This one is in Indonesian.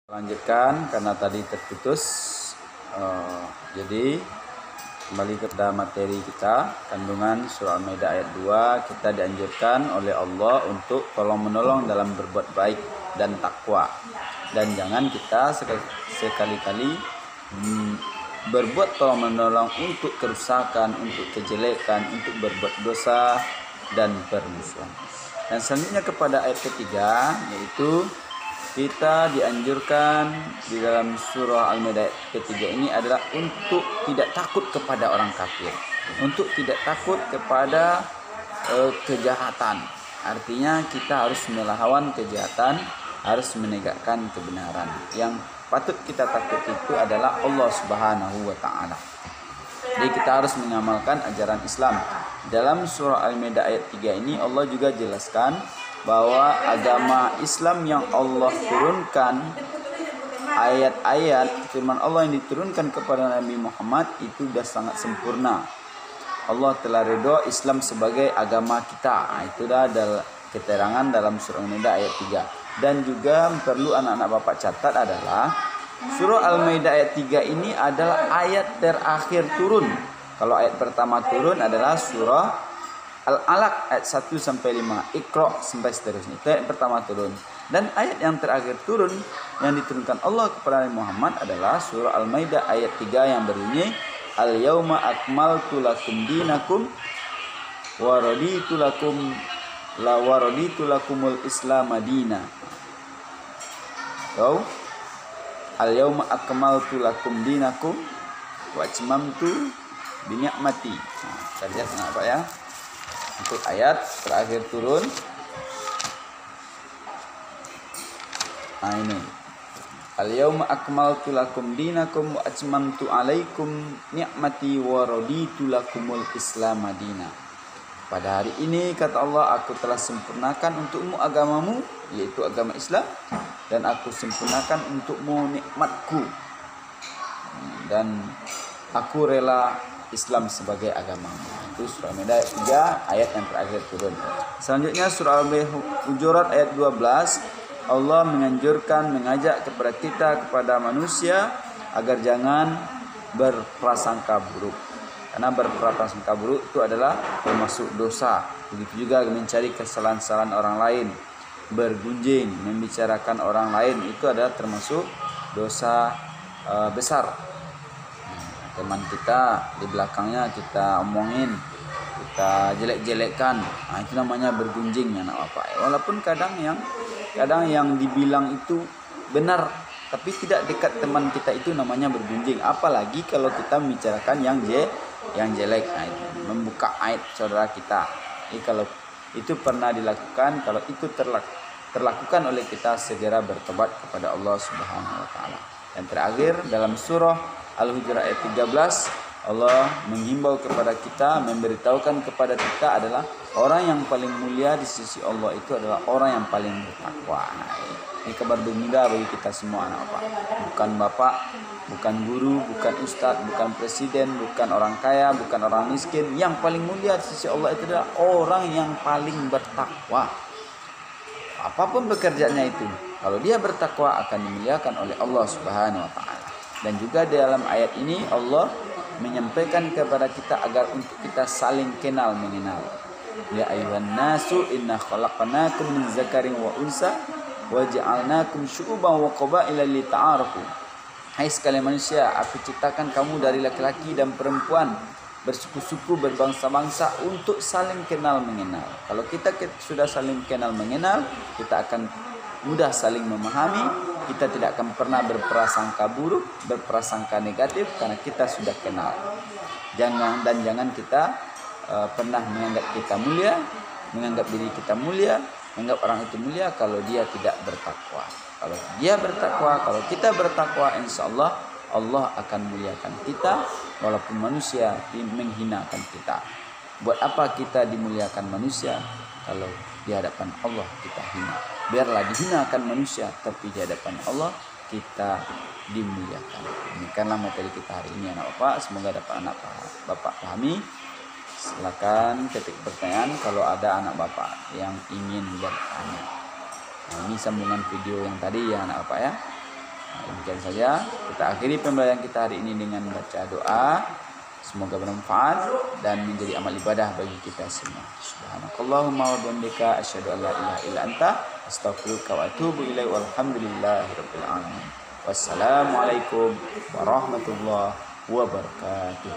Lanjutkan karena tadi terputus. Jadi kembali kepada materi kita, kandungan surah Al-Maidah ayat 2. Kita dianjurkan oleh Allah untuk tolong menolong dalam berbuat baik dan takwa, dan jangan kita sekali-kali berbuat tolong menolong untuk kerusakan, untuk kejelekan, untuk berbuat dosa dan permusuhan. Dan selanjutnya kepada ayat ketiga, yaitu kita dianjurkan di dalam surah Al-Maidah ketiga ini adalah untuk tidak takut kepada orang kafir, untuk tidak takut kepada kejahatan. Artinya kita harus melawan kejahatan, harus menegakkan kebenaran. Yang patut kita takut itu adalah Allah Subhanahu wa taala. Jadi kita harus mengamalkan ajaran Islam. Dalam surah Al-Maidah ayat 3 ini Allah juga jelaskan bahwa agama Islam yang Allah turunkan, ayat-ayat firman Allah yang diturunkan kepada Nabi Muhammad itu sudah sangat sempurna. Allah telah ridho Islam sebagai agama kita. Itu dah keterangan dalam surah Al-Maidah ayat 3. Dan juga perlu anak-anak Bapak catat adalah surah Al-Maidah ayat 3 ini adalah ayat terakhir turun. Kalau ayat pertama turun adalah surah Al-Alaq ayat 1 sampai 5, Iqra sampai seterusnya. Itu ayat pertama turun. Dan ayat yang terakhir turun yang diturunkan Allah kepada Nabi Muhammad adalah surah Al-Maidah ayat 3 yang berbunyi Al-yauma akmaltu lakum dinakum wa raditu lakumul Islam madina. So, Al-yauma akmaltu lakum dinakum wa atmamtu bi ni'mati. Nah, kita lihat apa ya? Untuk ayat terakhir turun. Nah ini. Al-yauma akmaltu lakum dinakum wa atmamtu alaikum ni'mati wa raditu lakumul Islam madina. Pada hari ini kata Allah, aku telah sempurnakan untukmu agamamu, yaitu agama Islam, dan aku sempurnakan untukmu nikmatku, dan aku rela Islam sebagai agamamu. Itu surah Al-Maidah ayat 3, ayat yang terakhir turun. Selanjutnya surah Al-Hujurat ayat 12. Allah menganjurkan, mengajak kepada kita, kepada manusia agar jangan berprasangka buruk. Karena berprasangka buruk itu adalah termasuk dosa. Begitu juga mencari kesalahan-kesalahan orang lain, bergunjing, membicarakan orang lain, itu adalah termasuk dosa besar. Teman kita di belakangnya kita omongin, kita jelek-jelekkan, nah, itu namanya bergunjing anak bapak. Walaupun kadang yang dibilang itu benar, tapi tidak dekat teman kita, itu namanya bergunjing. Apalagi kalau kita membicarakan yang jelek, nah, itu membuka aib saudara kita. Jadi kalau itu pernah dilakukan, kalau itu terlakukan oleh kita, segera bertobat kepada Allah Subhanahu wa taala. Dan terakhir dalam surah Al-Hujurat ayat 13, Allah menghimbau kepada kita, memberitahukan kepada kita adalah orang yang paling mulia di sisi Allah itu adalah orang yang paling bertakwa. Nah, ini kabar gembira bagi kita semua anak bapak. Bukan bapak, bukan guru, bukan ustadz, bukan presiden, bukan orang kaya, bukan orang miskin. Yang paling mulia di sisi Allah itu adalah orang yang paling bertakwa. Apapun pekerjaannya itu, kalau dia bertakwa akan dimuliakan oleh Allah Subhanahu wa taala. Dan juga dalam ayat ini Allah menyampaikan kepada kita agar untuk kita saling kenal mengenal. Ya ayuhan nasu inna khalaqnakum min zakarin wa unsa wa ja'alnakum syu'uban wa qabaila lita'arafu. Hai sekalian manusia, aku ciptakan kamu dari laki-laki dan perempuan, bersuku-suku, berbangsa-bangsa, untuk saling kenal mengenal. Kalau kita sudah saling kenal mengenal, kita akan mudah saling memahami. Kita tidak akan pernah berprasangka buruk, berprasangka negatif, karena kita sudah kenal. Jangan kita pernah menganggap kita mulia, menganggap diri kita mulia, menganggap orang itu mulia kalau dia tidak bertakwa. Kalau dia bertakwa, kalau kita bertakwa, insya Allah Allah akan muliakan kita, walaupun manusia menghinakan kita. Buat apa kita dimuliakan manusia kalau di hadapan Allah kita hina? Biarlah dihinakan manusia, tapi di hadapan Allah kita dimuliakan. Demikianlah materi kita hari ini anak bapak. Semoga dapat anak bapak pahami. Silakan ketik pertanyaan kalau ada anak bapak yang ingin bertanya. Nah, ini sambungan video yang tadi ya anak bapak ya. Demikian saja kita akhiri pembelajaran kita hari ini dengan baca doa. Semoga bermanfaat dan menjadi amal ibadah bagi kita semua. Subhanakallahumma wa bihamdika asyhadu an la ilaha illa anta astaghfiruka wa atubu ilaik. Walhamdulillahirabbil alamin. Wassalamualaikum warahmatullahi wabarakatuh.